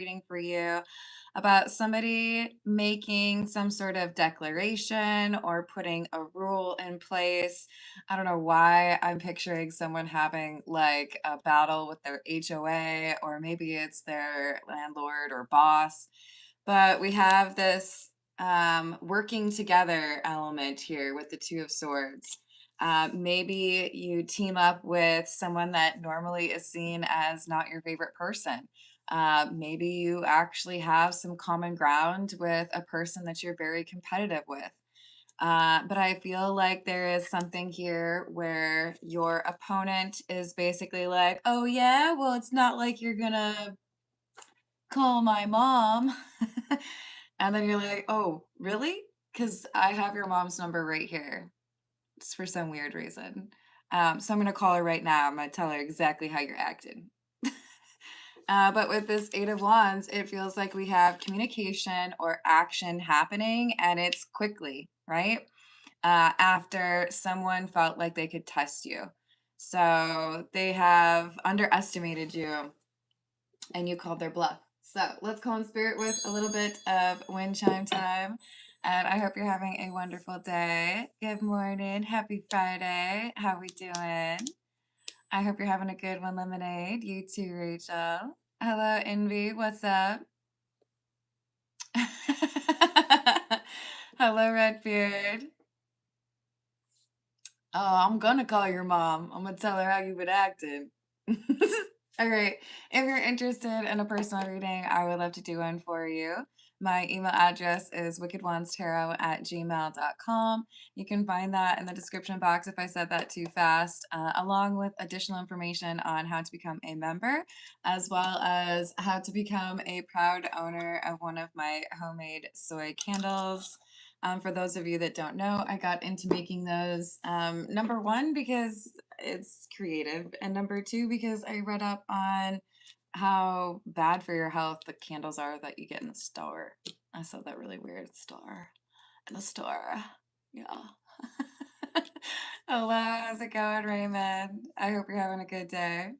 reading for you about somebody making some sort of declaration or putting a rule in place. I don't know why I'm picturing someone having like a battle with their HOA, or maybe it's their landlord or boss. But we have this working together element here with the Two of Swords. Maybe you team up with someone that normally is seen as not your favorite person. Maybe you actually have some common ground with a person that you're very competitive with. But I feel like there is something here where your opponent is basically like, oh, yeah, well, it's not like you're gonna call my mom. And then you're like, oh, really? Because I have your mom's number right here, just for some weird reason. So I'm going to call her right now. I'm going to tell her exactly how you're acting. But with this Eight of Wands, it feels like we have communication or action happening, and it's quickly, right? After someone felt like they could test you. So they have underestimated you and you called their bluff. So let's call in spirit with a little bit of wind chime time. And I hope you're having a wonderful day. Good morning. Happy Friday. How we doing? I hope you're having a good one, Lemonade. You too, Rachel. Hello, Envy. What's up? Hello, Redbeard. Oh, I'm gonna call your mom. I'm gonna tell her how you've been acting. All right. If you're interested in a personal reading, I would love to do one for you. My email address is wickedwandstarot@gmail.com. You can find that in the description box if I said that too fast, along with additional information on how to become a member, as well as how to become a proud owner of one of my homemade soy candles. For those of you that don't know, I got into making those, number one, because it's creative, and number two, because I read up on how bad for your health the candles are that you get in the store. I said that really weird. Store. In the store. Yeah. Hello, how's it going, Raymond? I hope you're having a good day.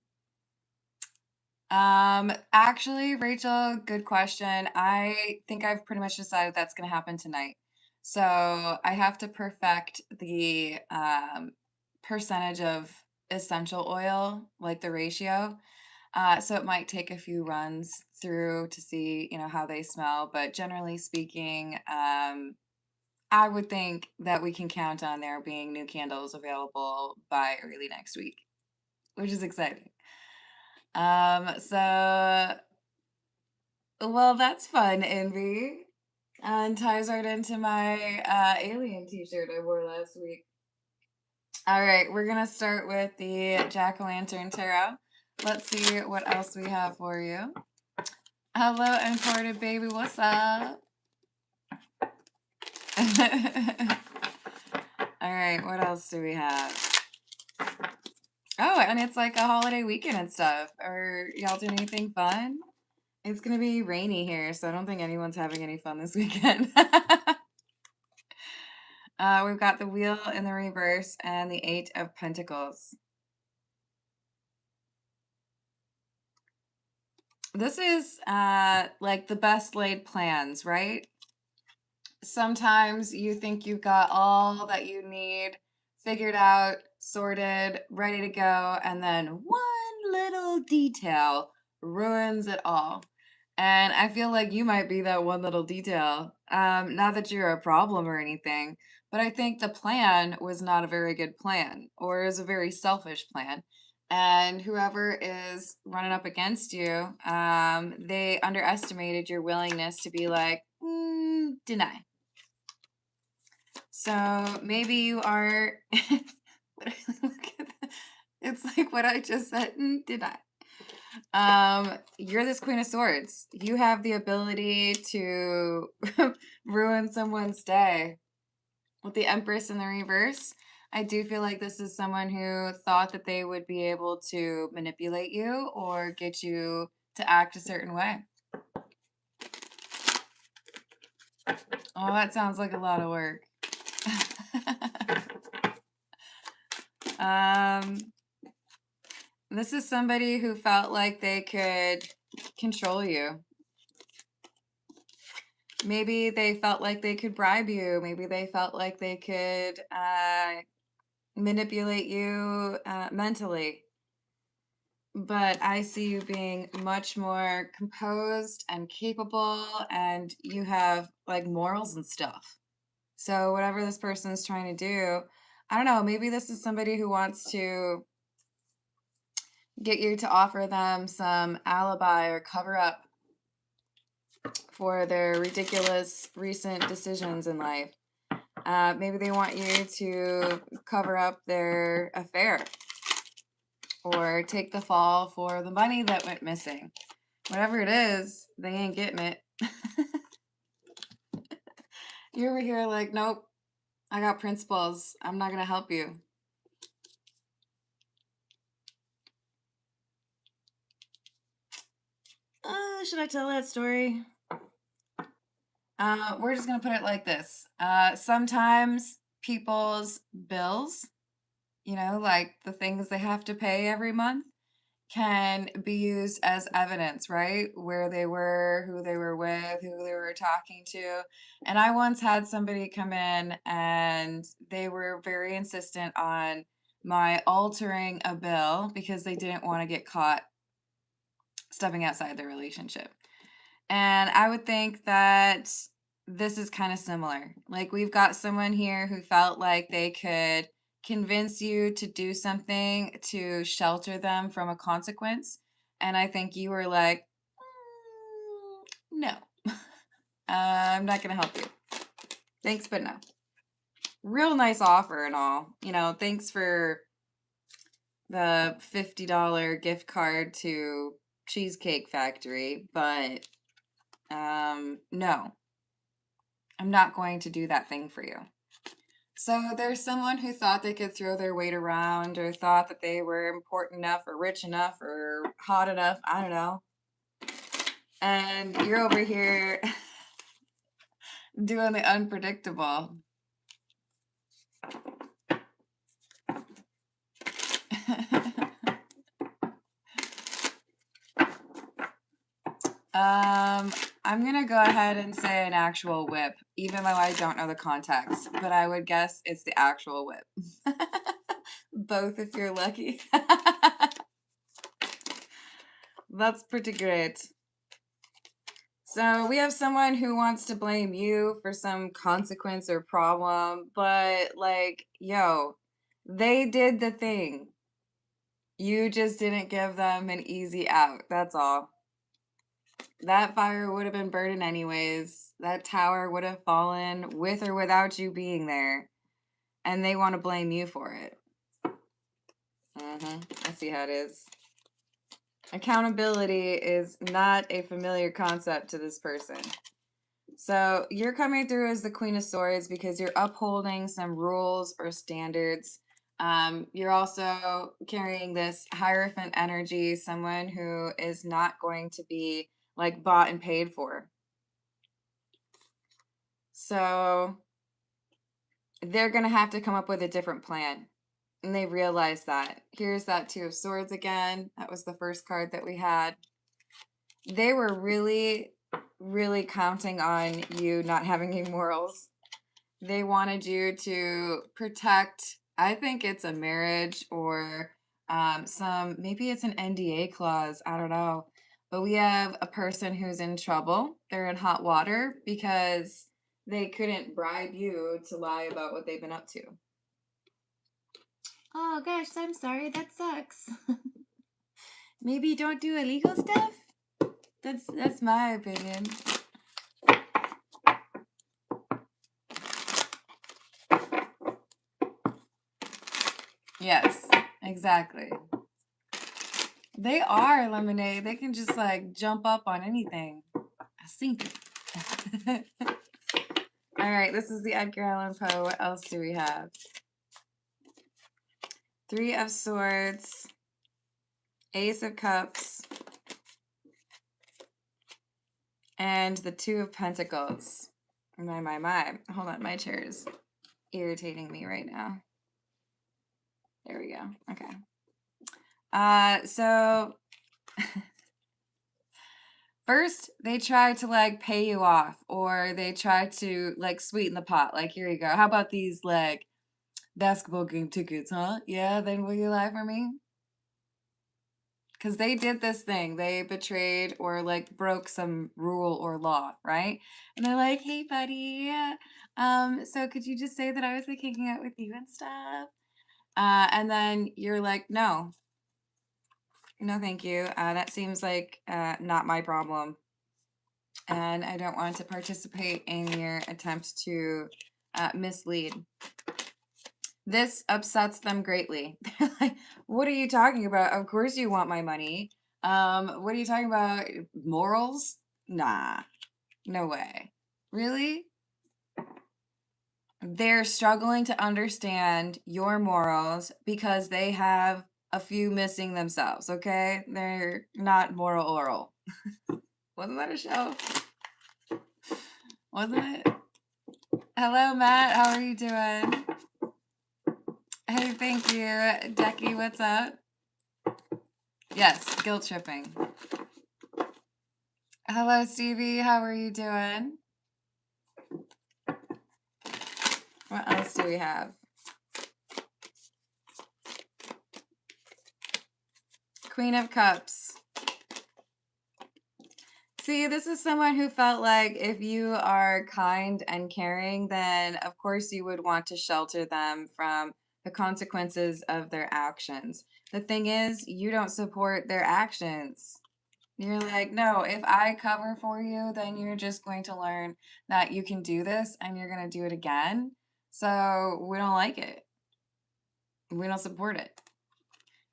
Actually, Rachel, good question. I think I've pretty much decided that's going to happen tonight. So I have to perfect the percentage of essential oil, like the ratio. So it might take a few runs through to see, how they smell. But generally speaking, I would think that we can count on there being new candles available by early next week, which is exciting. So well, that's fun, Envy. And ties right into my alien t-shirt I wore last week. All right, we're gonna start with the Jack-o'-lantern tarot. Let's see what else we have for you. Hello, imported baby, what's up? All right, what else do we have? Oh, and it's like a holiday weekend and stuff. Are y'all doing anything fun? It's gonna be rainy here, so I don't think anyone's having any fun this weekend. We've got the Wheel in the reverse and the Eight of Pentacles. This is like the best laid plans, right? Sometimes you think you've got all that you need figured out, sorted, ready to go, and then one little detail ruins it all. And I feel like you might be that one little detail. Not that you're a problem or anything, but I think the plan was not a very good plan, or is a very selfish plan. And whoever is running up against you, they underestimated your willingness to be like, deny. So maybe you are. Look at that. It's like what I just said. Deny. You're this Queen of Swords. You have the ability to ruin someone's day. With the Empress in the reverse, I do feel like this is someone who thought that they would be able to manipulate you or get you to act a certain way. Oh, that sounds like a lot of work. This is somebody who felt like they could control you Maybe they felt like they could bribe you. Maybe they felt like they could manipulate you mentally. But I see you being much more composed and capable, and you have like morals and stuff. So, whatever this person is trying to do, I don't know, maybe this is somebody who wants to get you to offer them some alibi or cover up for their ridiculous recent decisions in life. Maybe they want you to cover up their affair or take the fall for the money that went missing. Whatever it is, they ain't getting it. You're over here like, nope, I got principles. I'm not going to help you. Should I tell that story? We're just going to put it like this. Sometimes people's bills, like the things they have to pay every month, can be used as evidence, right? Where they were, who they were with, who they were talking to. And I once had somebody come in and they were very insistent on my altering a bill because they didn't want to get caught stepping outside their relationship. And I would think that this is kind of similar. Like, we've got someone here who felt like they could convince you to do something to shelter them from a consequence. And I think you were like, no, I'm not going to help you. Thanks, but no. Real nice offer and all. Thanks for the $50 gift card to Cheesecake Factory, but no, I'm not going to do that thing for you. So there's someone who thought they could throw their weight around or thought that they were important enough or rich enough or hot enough. I don't know. And you're over here doing the unpredictable. I'm going to go ahead and say an actual whip, even though I don't know the context, but I would guess it's the actual whip. Both if you're lucky. That's pretty great. So we have someone who wants to blame you for some consequence or problem, but like, yo, they did the thing. You just didn't give them an easy out. That's all. That fire would have been burning anyways. That tower would have fallen with or without you being there. And they want to blame you for it. I see how it is. Accountability is not a familiar concept to this person. So you're coming through as the Queen of Swords because you're upholding some rules or standards. You're also carrying this Hierophant energy, someone who is not going to be like bought and paid for. So they're going to have to come up with a different plan. And they realize that. Here's that Two of Swords again. That was the first card that we had. They were really, really counting on you not having any morals. They wanted you to protect, I think it's a marriage or maybe it's an NDA clause. I don't know. But we have a person who's in trouble. They're in hot water because they couldn't bribe you to lie about what they've been up to. Oh gosh, I'm sorry. That sucks. Maybe don't do illegal stuff? That's my opinion. Yes, exactly. They are lemonade. They can just like jump up on anything. I sink it. All right, this is the Edgar Allan Poe. What else do we have? Three of Swords, Ace of Cups, and the Two of Pentacles. My. Hold on, my chair is irritating me right now. There we go. Okay. So First, they try to like pay you off, or they try to like sweeten the pot. Like, here you go. How about these like basketball game tickets, huh? Yeah, then will you lie for me? Because they did this thing. They betrayed or like broke some rule or law, right? And they're like, hey, buddy. So could you just say that I was like hanging out with you and stuff? And then you're like, no, no, thank you. That seems like not my problem. And I don't want to participate in your attempt to mislead. This upsets them greatly. They're like, what are you talking about? Of course you want my money. What are you talking about? Morals? Nah, no way. Really? They're struggling to understand your morals because they have a few missing themselves, okay? They're not moral oral. Wasn't that a show? Wasn't it? Hello, Matt. How are you doing? Hey, thank you. Decky, what's up? Yes, guilt tripping. Hello, Stevie. How are you doing? What else do we have? Queen of Cups. See, this is someone who felt like if you are kind and caring, then of course you would want to shelter them from the consequences of their actions. The thing is, you don't support their actions. You're like, no, if I cover for you, then you're just going to learn that you can do this and you're going to do it again. So we don't like it. We don't support it.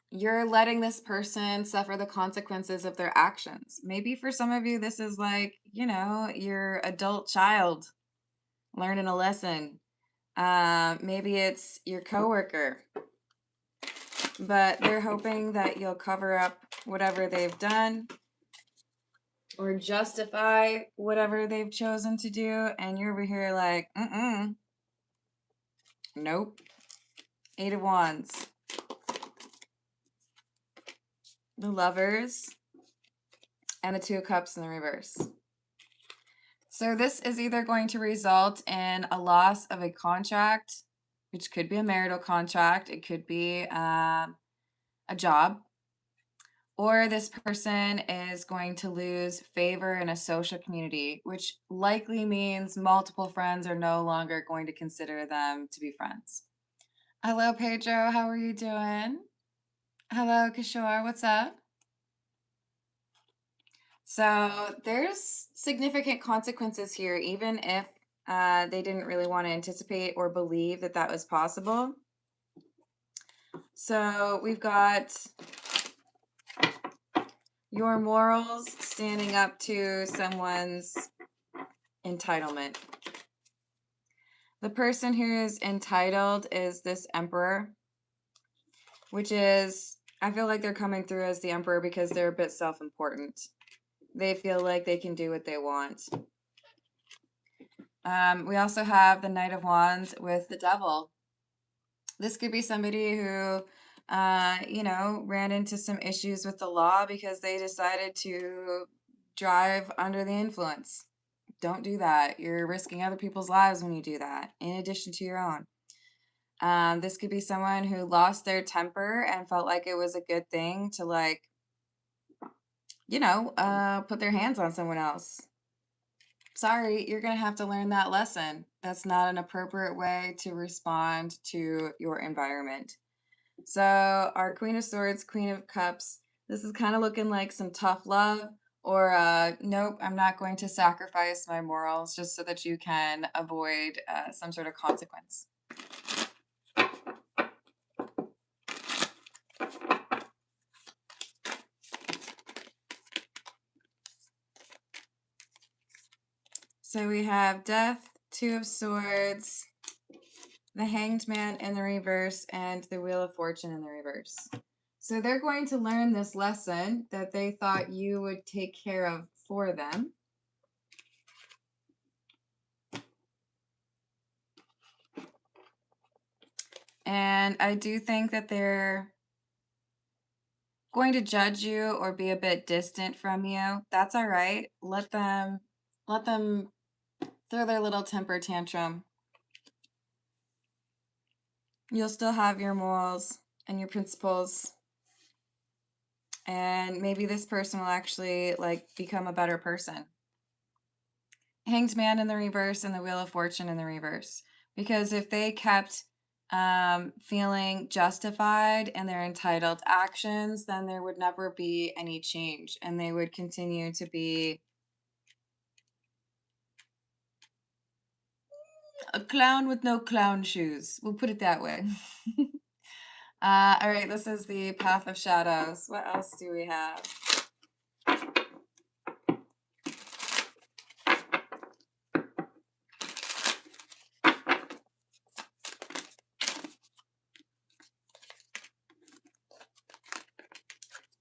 You're letting this person suffer the consequences of their actions. Maybe for some of you, this is like, your adult child learning a lesson. Maybe it's your coworker, but they're hoping that you'll cover up whatever they've done or justify whatever they've chosen to do. And you're over here like, nope. 8 of Wands. The Lovers. And the 2 of Cups in the reverse. So this is either going to result in a loss of a contract, which could be a marital contract. It could be a job. Or this person is going to lose favor in a social community, which likely means multiple friends are no longer going to consider them to be friends. Hello, Pedro. How are you doing? Hello, Kishore. What's up? So there's significant consequences here, even if they didn't really want to anticipate or believe that that was possible. So we've got your morals standing up to someone's entitlement. The person who is entitled is this Emperor, which is, I feel like they're coming through as the Emperor because they're a bit self-important. They feel like they can do what they want. We also have the Knight of Wands with the Devil. This could be somebody who, ran into some issues with the law because they decided to drive under the influence. Don't do that. You're risking other people's lives when you do that, in addition to your own. This could be someone who lost their temper and felt like it was a good thing to, put their hands on someone else. Sorry, you're going to have to learn that lesson. That's not an appropriate way to respond to your environment. So our Queen of Swords, Queen of Cups, this is kind of looking like some tough love, or nope, I'm not going to sacrifice my morals just so that you can avoid some sort of consequence. So we have Death, 2 of Swords, the Hanged Man in the reverse, and the Wheel of Fortune in the reverse. So they're going to learn this lesson that they thought you would take care of for them. And I do think that they're going to judge you or be a bit distant from you, that's all right. Let them throw their little temper tantrum. You'll still have your morals and your principles. And maybe this person will actually like become a better person. Hanged Man in the reverse and the Wheel of Fortune in the reverse. Because if they kept feeling justified in their entitled actions, then there would never be any change. And they would continue to be a clown with no clown shoes. We'll put it that way. All right, this is the Path of Shadows. What else do we have?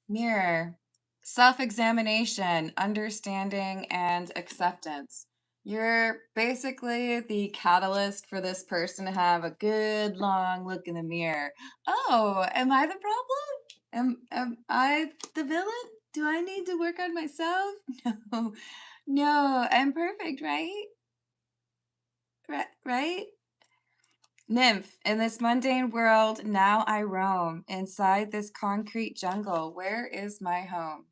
Mirror. Self-examination, understanding, and acceptance. You're basically the catalyst for this person to have a good long look in the mirror. Oh, am I the problem? Am I the villain? Do I need to work on myself? No. No, I'm perfect, right? Right? Nymph, in this mundane world, now I roam inside this concrete jungle. Where is my home?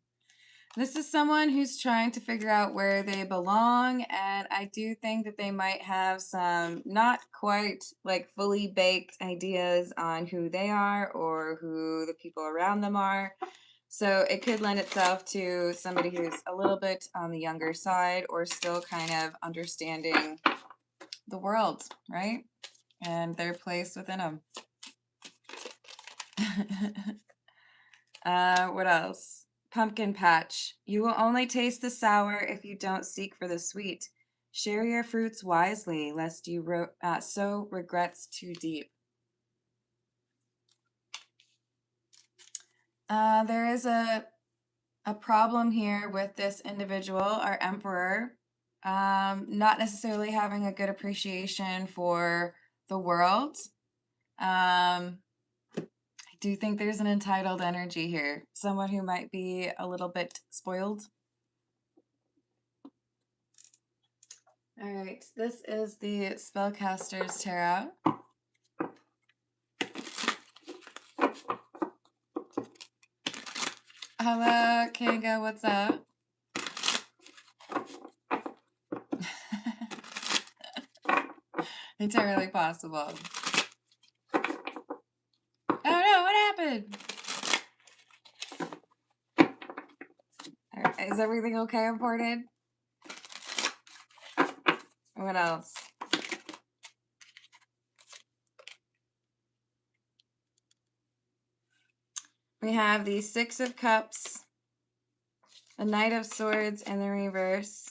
This is someone who's trying to figure out where they belong, and I do think that they might have some not quite like fully baked ideas on who they are or who the people around them are. So it could lend itself to somebody who's a little bit on the younger side or still kind of understanding the world, right? And their place within them. What else? Pumpkin patch. You will only taste the sour if you don't seek for the sweet. Share your fruits wisely, lest you sow regrets too deep. There is a problem here with this individual, our emperor, not necessarily having a good appreciation for the world. I do think there's an entitled energy here. Someone who might be a little bit spoiled. All right, this is the Spellcaster's Tarot. Hello, Kanga, what's up? Entirely possible. Oh no, what happened? All right, is everything okay, imported? What else? We have the Six of Cups, the Knight of Swords in the reverse,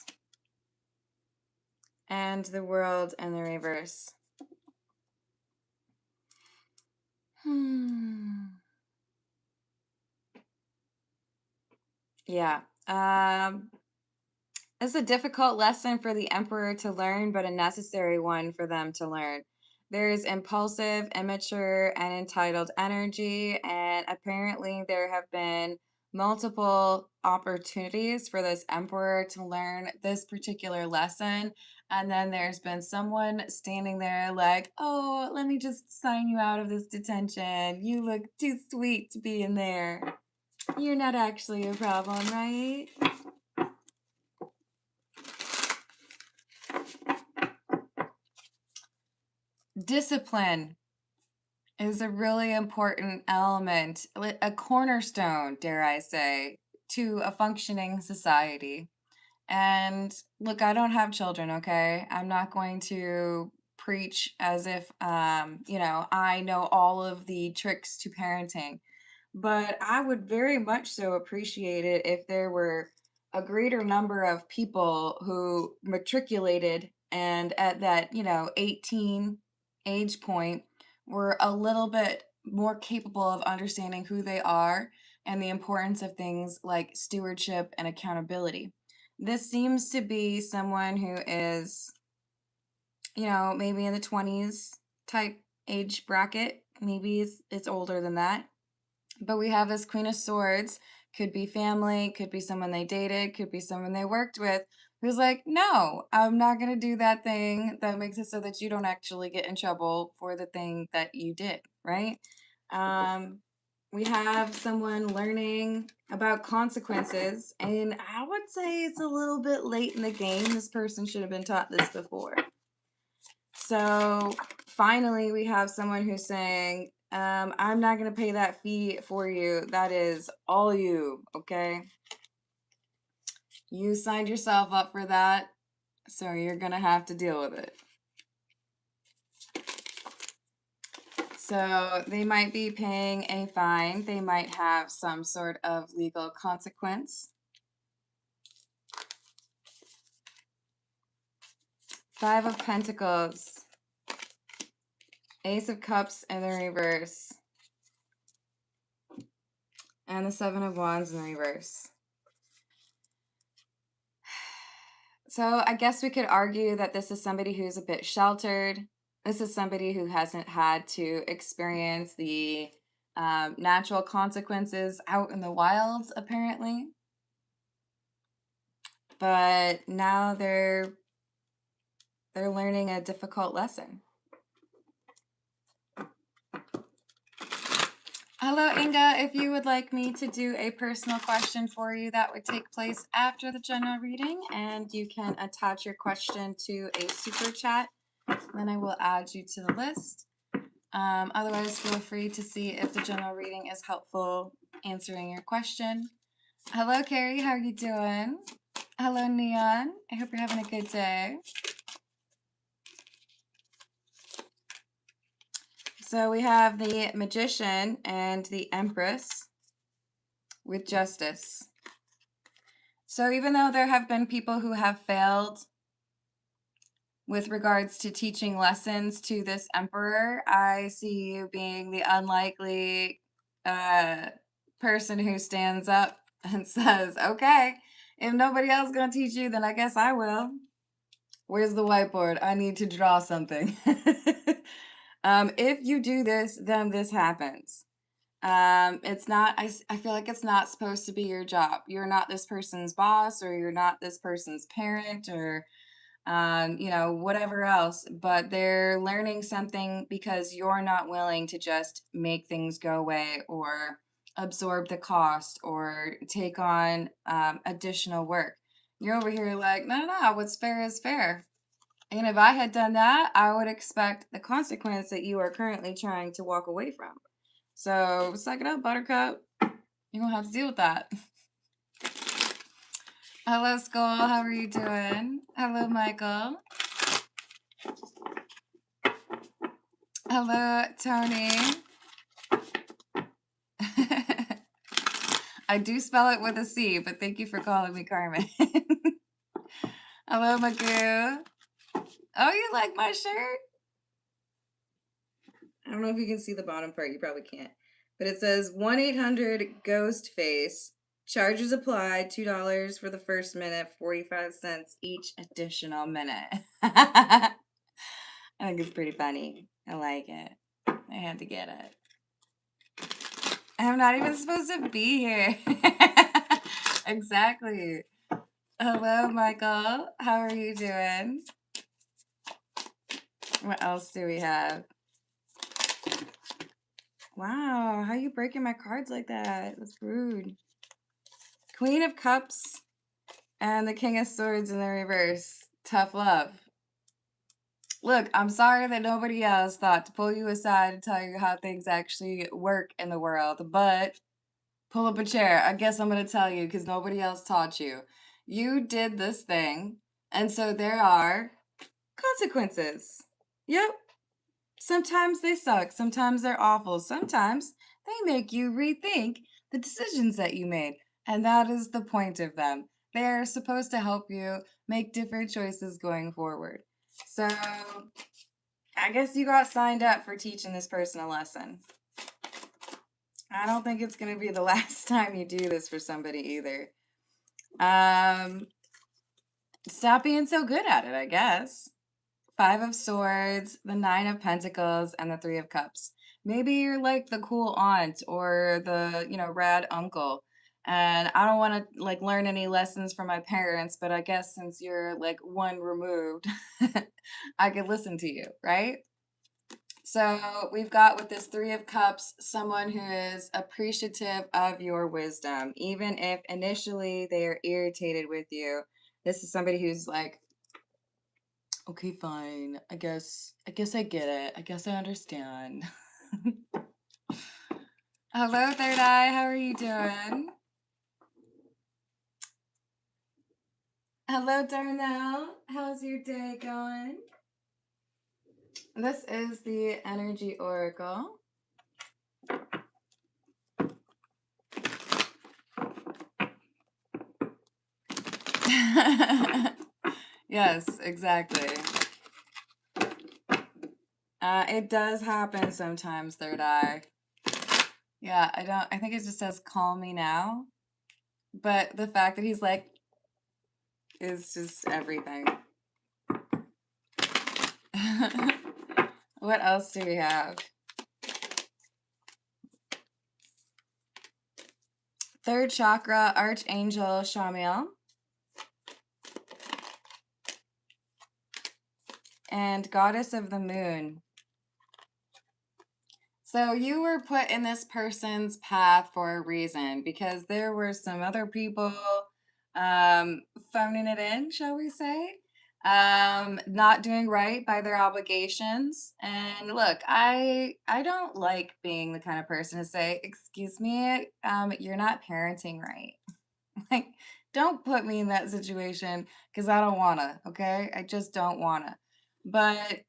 and the World in the reverse. Yeah. It's a difficult lesson for the Emperor to learn, but a necessary one for them to learn. There is impulsive, immature, and entitled energy, and apparently there have been multiple opportunities for this Emperor to learn this particular lesson. And then there's been someone standing there like, oh, let me just sign you out of this detention. You look too sweet to be in there. You're not actually a problem, right? Discipline is a really important element, a cornerstone, dare I say, to a functioning society. And look, I don't have children, okay? I'm not going to preach as if, I know all of the tricks to parenting. But I would very much so appreciate it if there were a greater number of people who matriculated and at that, 18 age point were a little bit more capable of understanding who they are and the importance of things like stewardship and accountability. This seems to be someone who is, maybe in the 20s type age bracket. Maybe it's older than that. But we have this Queen of Swords. Could be family, could be someone they dated, could be someone they worked with, who's like, no, I'm not going to do that thing that makes it so that you don't actually get in trouble for the thing that you did, right? We have someone learning about consequences, and I would say it's a little bit late in the game. This person should have been taught this before. So finally, we have someone who's saying, I'm not going to pay that fee for you. That is all you, okay? You signed yourself up for that, so you're going to have to deal with it. So they might be paying a fine. They might have some sort of legal consequence. Five of Pentacles. Ace of Cups in the reverse. And the Seven of Wands in the reverse. So I guess we could argue that this is somebody who's a bit sheltered. This is somebody who hasn't had to experience the natural consequences out in the wild, apparently. But now they're learning a difficult lesson. Hello, Inga. If you would like me to do a personal question for you, that would take place after the general reading, and you can attach your question to a super chat. Then I will add you to the list. Otherwise, feel free to see if the general reading is helpful answering your question. Hello, Carrie. How are you doing? Hello, Neon. I hope you're having a good day. So we have the Magician and the Empress with Justice. So even though there have been people who have failed with regards to teaching lessons to this Emperor, I see you being the unlikely person who stands up and says, okay, if nobody else is going to teach you, then I guess I will. Where's the whiteboard? I need to draw something. If you do this, then this happens. It's not, I feel like it's not supposed to be your job. You're not this person's boss, or you're not this person's parent, or whatever else, but they're learning something because you're not willing to just make things go away or absorb the cost or take on additional work. You're over here like, no, what's fair is fair. And if I had done that, I would expect the consequence that you are currently trying to walk away from. So suck it up, Buttercup. You're going to have to deal with that. Hello, Skull. How are you doing? Hello, Michael. Hello, Tony. I do spell it with a C, but thank you for calling me Carmen. Hello, Magoo. Oh, you like my shirt? I don't know if you can see the bottom part. You probably can't. But it says 1-800-GHOST-FACE. Charges applied. $2 for the first minute, 45 cents each additional minute. I think it's pretty funny. I like it. I had to get it. I'm not even supposed to be here. Exactly. Hello, Michael. How are you doing? What else do we have? Wow, how are you breaking my cards like that? That's rude. Queen of Cups and the King of Swords in the reverse. Tough love. Look, I'm sorry that nobody else thought to pull you aside and tell you how things actually work in the world, but pull up a chair. I guess I'm going to tell you because nobody else taught you. You did this thing, and so there are consequences. Yep. Sometimes they suck. Sometimes they're awful. Sometimes they make you rethink the decisions that you made. And that is the point of them. They're supposed to help you make different choices going forward. So I guess you got signed up for teaching this person a lesson. I don't think it's going to be the last time you do this for somebody either. Stop being so good at it, I guess. 5 of Swords, the 9 of Pentacles, and the 3 of Cups. Maybe you're like the cool aunt or the, rad uncle. And I don't want to like learn any lessons from my parents, but I guess since you're like one removed, I could listen to you, right? So we've got with this Three of Cups someone who is appreciative of your wisdom, even if initially they are irritated with you. This is somebody who's like, okay, fine. I guess I get it. I guess I understand. Hello, Third Eye. How are you doing? Hello, Darnell. How's your day going? This is the Energy Oracle. Yes, exactly. It does happen sometimes, Third Eye. Yeah, I think it just says call me now. But the fact that he's like, is just everything. What else do we have? Third chakra, Archangel Shamiel. And Goddess of the Moon. So you were put in this person's path for a reason because there were some other people phoning it in, shall we say, not doing right by their obligations. And look, I don't like being the kind of person to say, "Excuse me, you're not parenting right." Like, don't put me in that situation because I don't wanna. Okay, I just don't wanna. But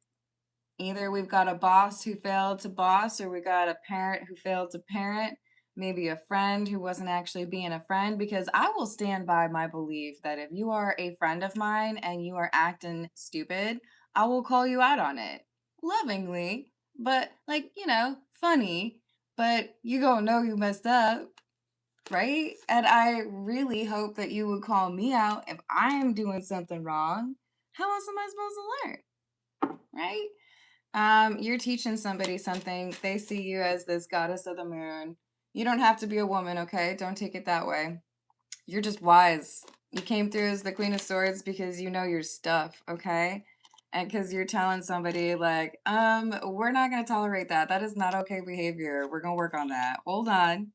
either we've got a boss who failed to boss, or we got a parent who failed to parent, maybe a friend who wasn't actually being a friend. Because I will stand by my belief that if you are a friend of mine and you are acting stupid, I will call you out on it lovingly, but like, funny. But you gonna know you messed up, right? And I really hope that you would call me out if I am doing something wrong. How else am I supposed to learn, right? You're teaching somebody something. They see you as this goddess of the moon. You don't have to be a woman, okay? Don't take it that way. You're just wise. You came through as the Queen of Swords because you know your stuff, okay? And because you're telling somebody like, we're not gonna tolerate that. That is not okay behavior. We're gonna work on that. Hold on.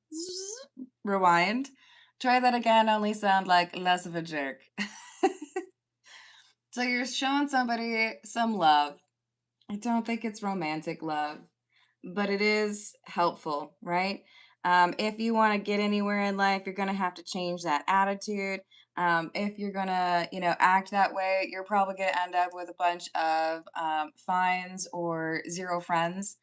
Rewind. Try that again, only sound like less of a jerk. So you're showing somebody some love. I don't think it's romantic love, but it is helpful, right? If you want to get anywhere in life, you're going to have to change that attitude. If you're going to, act that way, you're probably going to end up with a bunch of fines or zero friends.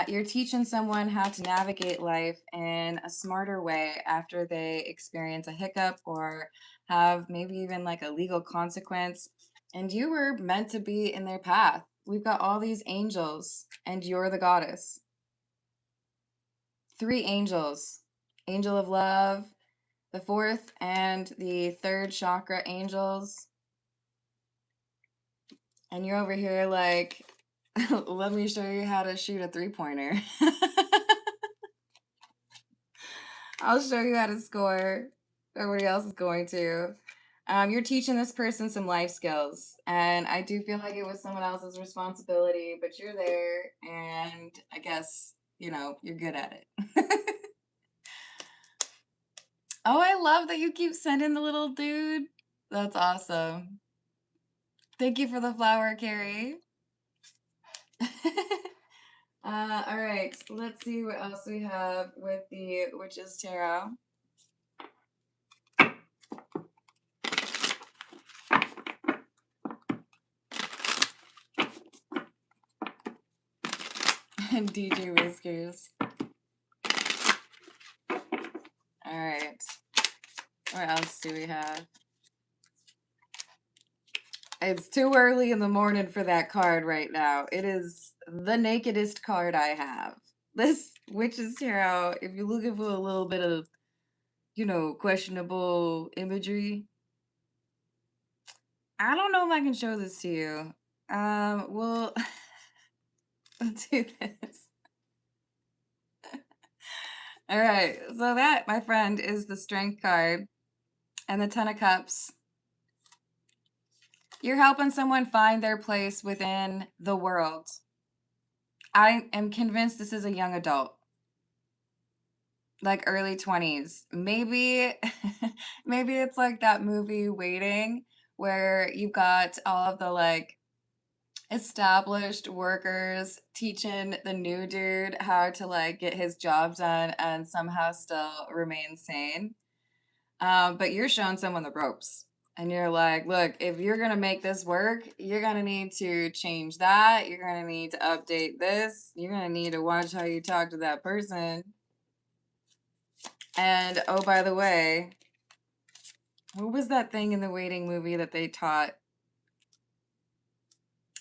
You're teaching someone how to navigate life in a smarter way after they experience a hiccup or have maybe even like a legal consequence. And you were meant to be in their path. We've got all these angels, and you're the goddess. Three angels: angel of love, the fourth and the third chakra angels. And you're over here like, let me show you how to shoot a 3-pointer. I'll show you how to score. Nobody else is going to. You're teaching this person some life skills, and I do feel like it was someone else's responsibility, but you're there, and I guess, you're good at it. Oh, I love that you keep sending the little dude. That's awesome. Thank you for the flower, Carrie. All right, let's see what else we have with the Witch's Tarot. And DJ Whiskers. All right. What else do we have? It's too early in the morning for that card right now. It is the nakedest card I have. This Witch's Tarot, if you're looking for a little bit of, questionable imagery, I don't know if I can show this to you. Well, let's do this. All right. So that, my friend, is the Strength card and the Ten of Cups. You're helping someone find their place within the world. I am convinced this is a young adult, like early 20s. Maybe maybe it's like that movie Waiting, where you've got all of the like established workers teaching the new dude how to like get his job done and somehow still remain sane. But you're showing someone the ropes. And you're like, look, if you're going to make this work, you're going to need to change that. You're going to need to update this. You're going to need to watch how you talk to that person. And oh, by the way, what was that thing in the Waiting movie that they taught?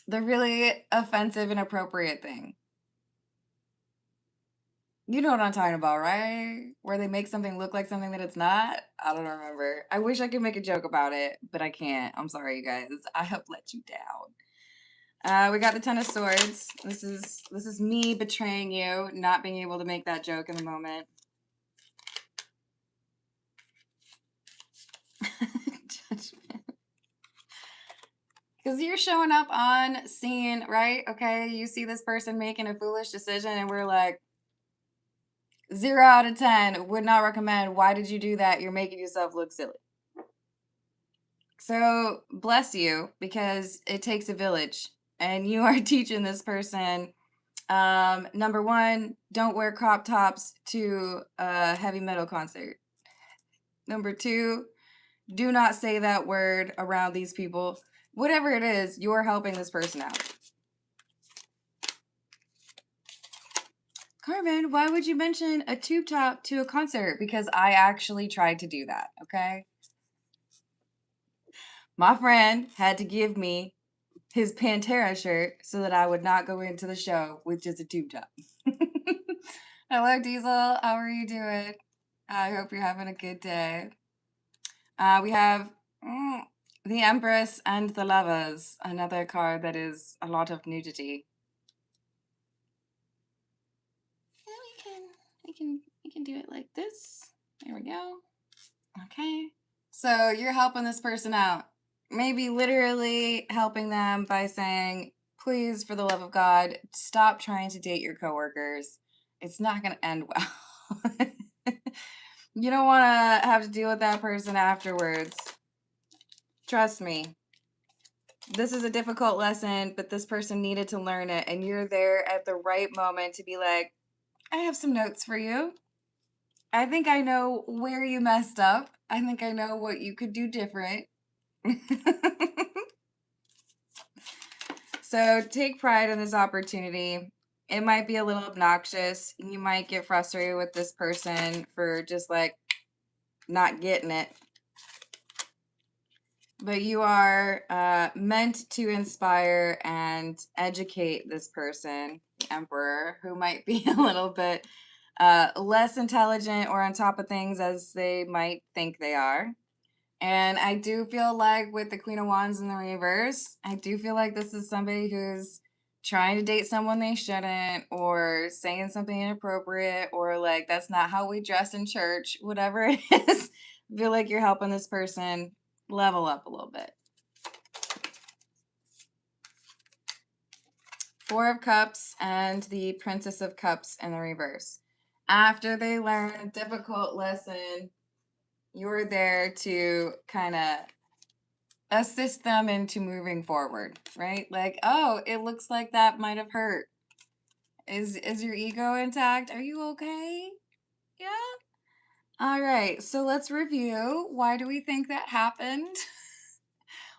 The really offensive, inappropriate thing. You know what I'm talking about, right? Where they make something look like something that it's not. I don't remember. I wish I could make a joke about it, but I can't. I'm sorry, you guys. I have let you down. We got the Ten of Swords. This is me betraying you, not being able to make that joke in the moment. Judgment. Because you're showing up on scene, right? Okay, you see this person making a foolish decision, and we're like, 0 out of 10, would not recommend. Why did you do that? You're making yourself look silly. So bless you, because it takes a village, and you are teaching this person. Number one, don't wear crop tops to a heavy metal concert. Number two, do not say that word around these people. Whatever it is, you're helping this person out. Carmen, why would you mention a tube top to a concert? Because I actually tried to do that, okay? My friend had to give me his Pantera shirt so that I would not go into the show with just a tube top. Hello, Diesel. How are you doing? I hope you're having a good day. We have the Empress and the Lovers, another card that is a lot of nudity. We can do it like this. There we go. Okay. So you're helping this person out. Maybe literally helping them by saying, please, for the love of God, stop trying to date your coworkers. It's not going to end well. You don't want to have to deal with that person afterwards. Trust me. This is a difficult lesson, but this person needed to learn it. And you're there at the right moment to be like, I have some notes for you. I think I know where you messed up. I think I know what you could do different. So take pride in this opportunity. It might be a little obnoxious. You might get frustrated with this person for just like not getting it. But you are meant to inspire and educate this person, the Emperor, who might be a little bit less intelligent or on top of things as they might think they are. And I do feel like with the Queen of Wands in the reverse, I do feel like this is somebody who's trying to date someone they shouldn't, or saying something inappropriate, or like, that's not how we dress in church, whatever it is. I feel like you're helping this person level up a little bit. 4 of Cups and the Princess of Cups in the reverse. After they learn a difficult lesson, you're there to kind of assist them into moving forward, right? Like, oh, it looks like that might have hurt. Is your ego intact? Are you okay? Yeah. All right. So let's review. Why do we think that happened?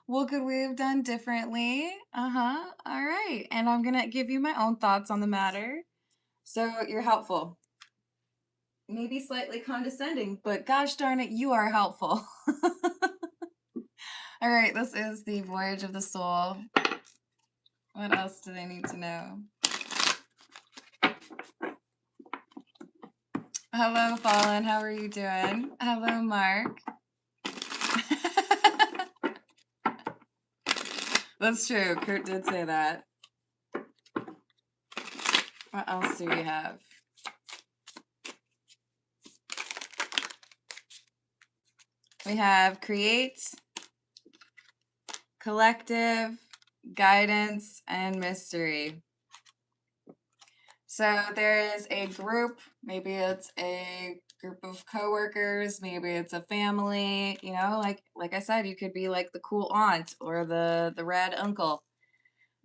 What could we have done differently? Uh-huh. All right. And I'm going to give you my own thoughts on the matter. So you're helpful. Maybe slightly condescending, but gosh darn it, you are helpful. All right, this is the Voyage of the Soul. What else do they need to know? Hello, Fallen. How are you doing? Hello, Mark. That's true. Kurt did say that. What else do we have? We have create, collective, guidance, and mystery. So there is a group, maybe it's a group of coworkers, maybe it's a family, you know, like I said, you could be like the cool aunt or the rad uncle.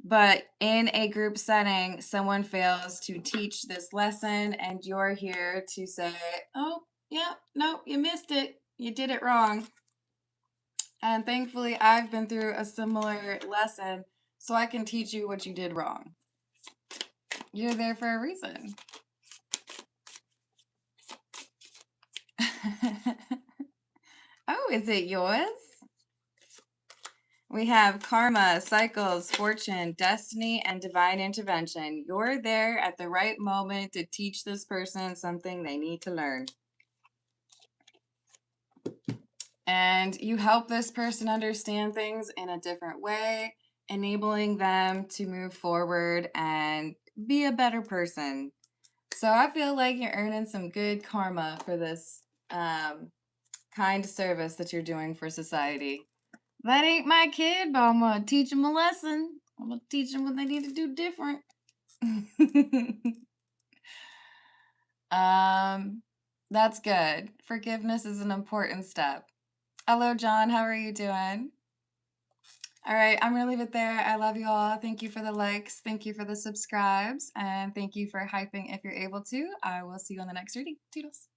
But in a group setting, someone fails to teach this lesson and you're here to say, "Oh, yeah, no, you missed it. You did it wrong." And thankfully, I've been through a similar lesson so I can teach you what you did wrong. You're there for a reason. Oh, is it yours? We have karma, cycles, fortune, destiny, and divine intervention. You're there at the right moment to teach this person something they need to learn. And you help this person understand things in a different way, enabling them to move forward and be a better person. So I feel like you're earning some good karma for this kind service that you're doing for society. That ain't my kid, but I'm gonna teach them a lesson. I'm gonna teach them what they need to do different. That's good. Forgiveness is an important step. Hello, John. How are you doing? All right, I'm gonna leave it there. I love you all. Thank you for the likes. Thank you for the subscribes. And thank you for hyping if you're able to. I will see you on the next reading. Toodles.